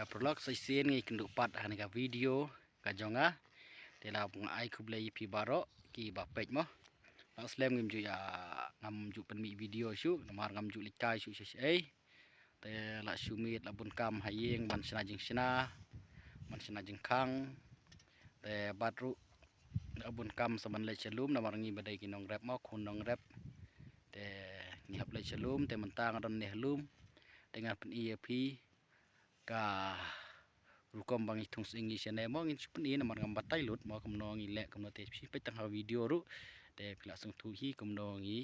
prolog sa scene ngi kendupat hanega video kajonga tela pung ai kublai pi baro ki ba pej mo la slem ngim ju ya ngam ju pen mi video shu namar ngam ju likai shu ai te la shumit la bun kam hayeng ban sina jing sina man sina jing khang te batru abun kam saban le chelum namar ngi badai ki nong rap mo khun nong rap te ngi hap le chelum te mentang ron ne lum dengan pen EAP ka rukom bang itung singi sene mo ngin supni namar ngam batai lut mo kamno ngi le kamno te pe tang video ru te pila sung thu hi kamno ngi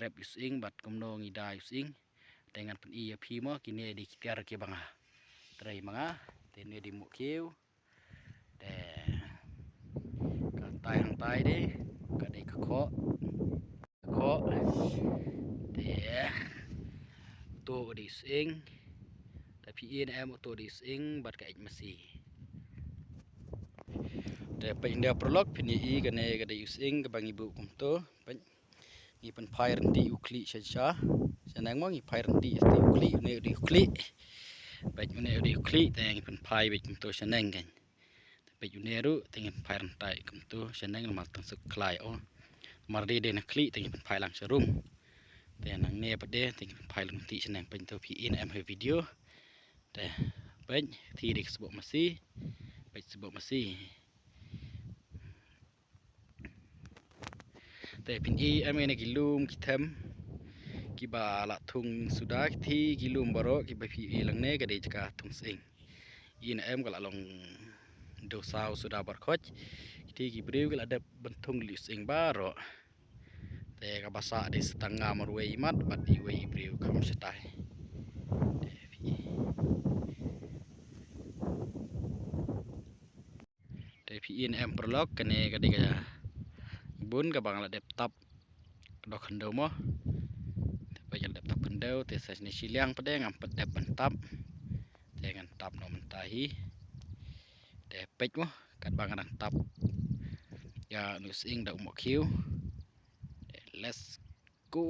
rap using bat kamno ngi dai using dengan pen EAP mo kini di kiar ke banga trai manga te ne di mu kiu te ka tai hang tai de ka dei ka kho te to di using tapi INM auto dising bat ka masi te pe india prolog pini I gane ga de using ka bang ibu kum to pen ni pen fire ndi ukli cha senang mo ngi fire ndi sti ukli ne di ukli pe ne di ukli te ngi pen fire be kum to senang kan pe ne ru te ngi fire tai kum to senang ma tang suk klai o mar de de na kli te ngi pen fire lang serum te nang ne pa de te ngi pen fire lang ti senang pen to pi INM video te pen thi dik sebut masi pe sebut masi te pin INM ne gilum kitam ki ba la thung sudah thi gilum baro ki ba pi lang ne ga de jaka thung sing INM ga la long do sau sudah bar khoj thi ki brew ga la de bentung li sing baro te ga basa de setengah marwe mat bat di we brew kam setai te INM prolog kane ga de ga bun ka bang la dep tap dok hando mo te pa dep tap hando te ses ni siliang pade ngam pet dep tap te ngan tap no mentahi te pej mo kat bang nang tap ya nu sing da mo kiu let's go